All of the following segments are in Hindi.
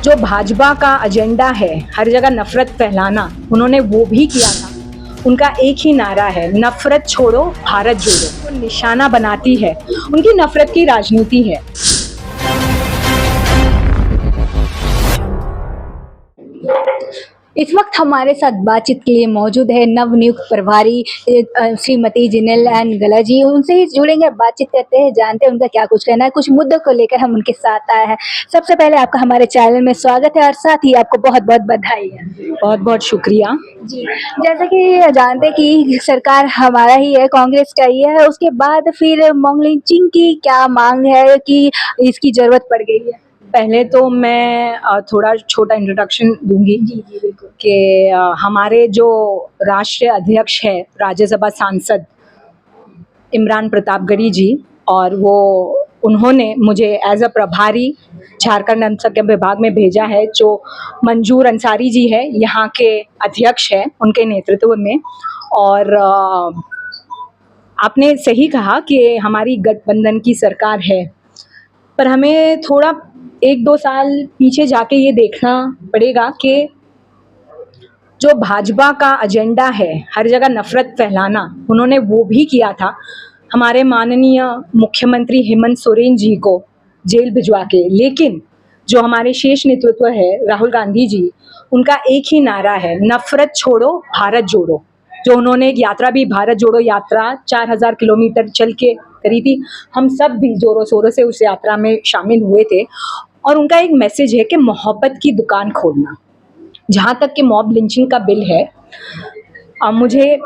जो भाजपा का एजेंडा है हर जगह नफरत फैलाना, उन्होंने वो भी किया था। उनका एक ही नारा है, नफरत छोड़ो भारत जोड़ो। वो निशाना बनाती है, उनकी नफरत की राजनीति है। इस वक्त हमारे साथ बातचीत के लिए मौजूद है नवनियुक्त प्रभारी श्रीमती जिनेल एन गला जी। उनसे ही जुड़ेंगे, बातचीत करते हैं, जानते हैं उनका क्या कुछ कहना है। कुछ मुद्दों को लेकर हम उनके साथ आए हैं। सबसे पहले आपका हमारे चैनल में स्वागत है और साथ ही आपको बहुत बहुत बधाई है। बहुत बहुत शुक्रिया जी, जैसा कि जानते हैं कि सरकार हमारा ही है, कांग्रेस का ही है। उसके बाद फिर मॉन्गलिंचिंग की क्या मांग है कि इसकी जरूरत पड़ गई है? पहले तो मैं थोड़ा छोटा इंट्रोडक्शन दूंगी जी जी बिल्कुल। कि हमारे जो राष्ट्रीय अध्यक्ष है, राज्यसभा सांसद इमरान प्रतापगढ़ी जी, और उन्होंने मुझे एज अ प्रभारी झारखंड अल्पसंख्यक विभाग में भेजा है। जो मंजूर अंसारी जी है, यहाँ के अध्यक्ष है, उनके नेतृत्व में। और आपने सही कहा कि हमारी गठबंधन की सरकार है, पर हमें थोड़ा 1-2 साल पीछे जाके ये देखना पड़ेगा कि जो भाजपा का एजेंडा है हर जगह नफरत फैलाना, उन्होंने वो भी किया था। हमारे माननीय मुख्यमंत्री हेमंत सोरेन जी को जेल भिजवा के। लेकिन जो हमारे शीर्ष नेतृत्व है, राहुल गांधी जी, उनका एक ही नारा है, नफरत छोड़ो भारत जोड़ो। जो उन्होंने एक यात्रा भी, भारत जोड़ो यात्रा 4000 किलोमीटर चल के करी थी। हम सब भी जोरों शोरों से उस यात्रा में शामिल हुए थे। और उनका एक मैसेज है कि मोहब्बत की दुकान खोलना। जहाँ तक कि मॉब लिंचिंग का बिल है, मुझे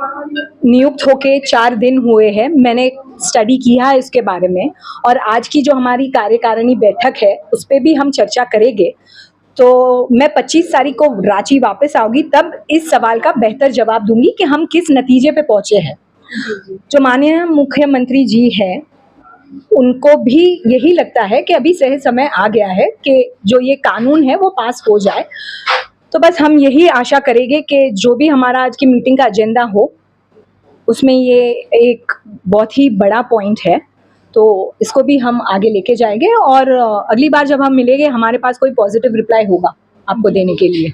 नियुक्त होके 4 दिन हुए हैं। मैंने स्टडी किया है इसके बारे में, और आज की जो हमारी कार्यकारिणी बैठक है उस पर भी हम चर्चा करेंगे। तो मैं 25 तारीख को रांची वापस आऊंगी, तब इस सवाल का बेहतर जवाब दूंगी कि हम किस नतीजे पे पहुंचे हैं। जो माननीय मुख्यमंत्री जी हैं, उनको भी यही लगता है कि अभी सही समय आ गया है कि जो ये कानून है वो पास हो जाए। तो बस हम यही आशा करेंगे कि जो भी हमारा आज की मीटिंग का एजेंडा हो, उसमें ये एक बहुत ही बड़ा पॉइंट है, तो इसको भी हम आगे लेके जाएंगे। और अगली बार जब हम मिलेंगे, हमारे पास कोई पॉजिटिव रिप्लाई होगा आपको देने के लिए।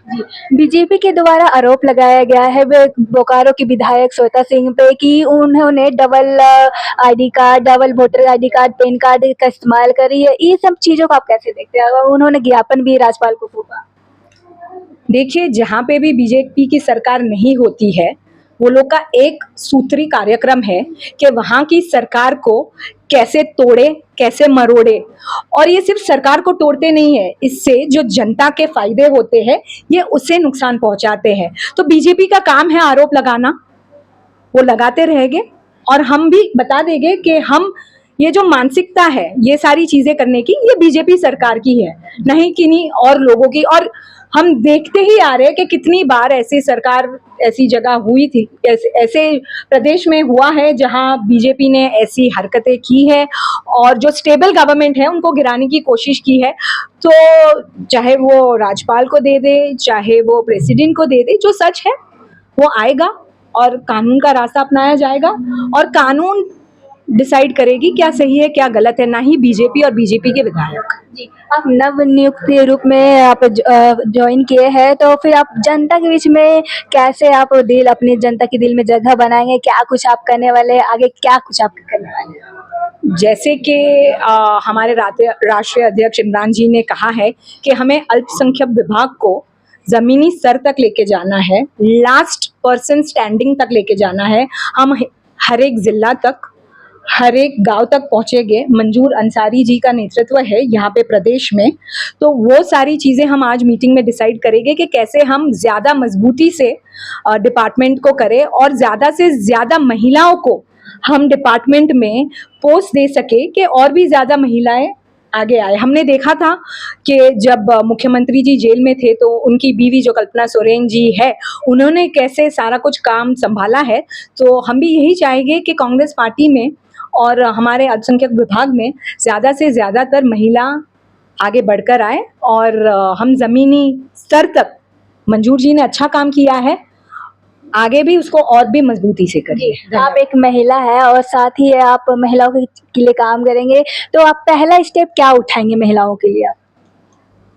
बीजेपी के द्वारा आरोप लगाया गया है बोकारो की विधायक श्वेता सिंह पे कि उन्होंने double ID card, double voter ID card, pan card का इस्तेमाल करी है। ये सब चीजों को आप कैसे देखते हैं? और उन्होंने ज्ञापन भी राज्यपाल को सौंपा। देखिए, जहाँ पे भी बीजेपी की सरकार नहीं होती है, वो लोग का एक सूत्री कार्यक्रम है कि वहाँ की सरकार को कैसे तोड़े, कैसे मरोड़े। और ये सिर्फ सरकार को तोड़ते नहीं है, इससे जो जनता के फायदे होते हैं ये उससे नुकसान पहुंचाते हैं। तो बीजेपी का काम है आरोप लगाना, वो लगाते रहेंगे। और हम भी बता देंगे कि हम ये जो मानसिकता है ये सारी चीजें करने की, ये बीजेपी सरकार की है, नहीं किन्हीं और लोगों की। और हम देखते ही आ रहे हैं कि कितनी बार ऐसी सरकार, ऐसी जगह हुई थी, ऐसे प्रदेश में हुआ है जहां बीजेपी ने ऐसी हरकतें की है और जो स्टेबल गवर्नमेंट है उनको गिराने की कोशिश की है। तो चाहे वो राज्यपाल को दे दे, चाहे वो प्रेसिडेंट को दे दे, जो सच है वो आएगा और कानून का रास्ता अपनाया जाएगा। और कानून डिसाइड करेगी क्या सही है क्या गलत है, ना ही बीजेपी और बीजेपी के विधायक। जी, आप नवनियुक्त के रूप में आप ज्वाइन किए हैं, तो फिर आप जनता के बीच में कैसे आप अपने जनता के दिल में जगह बनाएंगे? क्या कुछ आप करने वाले हैं आगे, क्या कुछ आप करने वाले हैं? जैसे कि हमारे राष्ट्रीय अध्यक्ष इमरान जी ने कहा है कि हमें अल्पसंख्यक विभाग को जमीनी स्तर तक लेके जाना है, लास्ट पर्सन स्टैंडिंग तक लेके जाना है। हम हर एक जिला तक, हर एक गांव तक पहुंचेंगे। मंजूर अंसारी जी का नेतृत्व है यहाँ पे प्रदेश में, तो वो सारी चीज़ें हम आज मीटिंग में डिसाइड करेंगे कि कैसे हम ज़्यादा मजबूती से डिपार्टमेंट को करें और ज़्यादा से ज़्यादा महिलाओं को हम डिपार्टमेंट में पोस्ट दे सके कि और भी ज़्यादा महिलाएं आगे आए। हमने देखा था कि जब मुख्यमंत्री जी जेल में थे तो उनकी बीवी जो कल्पना सोरेन जी है, उन्होंने कैसे सारा कुछ काम संभाला है। तो हम भी यही चाहेंगे कि कांग्रेस पार्टी में और हमारे अल्पसंख्यक विभाग में ज़्यादा से ज़्यादातर महिला आगे बढ़कर आए और हम ज़मीनी स्तर तक, मंजूर जी ने अच्छा काम किया है, आगे भी उसको और भी मजबूती से करिए। आप एक महिला है और साथ ही आप महिलाओं के लिए काम करेंगे, तो आप पहला स्टेप क्या उठाएंगे महिलाओं के लिए?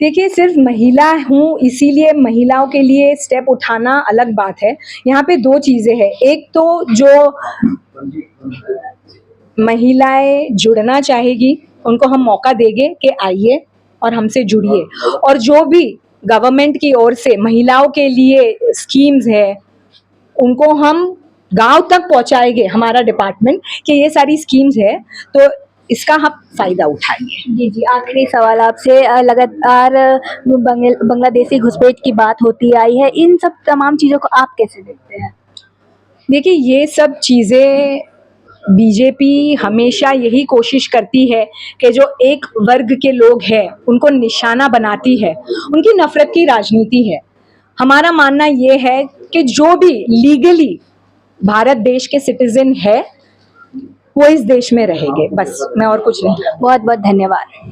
देखिए, सिर्फ महिला हूँ इसीलिए महिलाओं के लिए स्टेप उठाना अलग बात है। यहाँ पे 2 चीज़ें हैं। एक तो जो महिलाएँ जुड़ना चाहेगी, उनको हम मौका देंगे कि आइए और हमसे जुड़िए। और जो भी गवर्नमेंट की ओर से महिलाओं के लिए स्कीम्स है, उनको हम गाँव तक पहुँचाएँगे, हमारा डिपार्टमेंट, कि ये सारी स्कीम्स है, तो इसका आप फ़ायदा उठाइए। जी, जी। आखिरी सवाल आपसे लगातार बांग्लादेशी घुसपैठ की बात होती आई है। इन सब तमाम चीज़ों को आप कैसे देखते हैं? देखिए, ये सब चीज़ें बीजेपी हमेशा यही कोशिश करती है कि जो एक वर्ग के लोग हैं, उनको निशाना बनाती है, उनकी नफ़रत की राजनीति है। हमारा मानना ये है कि जो भी लीगली भारत देश के सिटीज़न है, वो इस देश में रहेंगे, बस, मैं और कुछ नहीं। बहुत-बहुत धन्यवाद।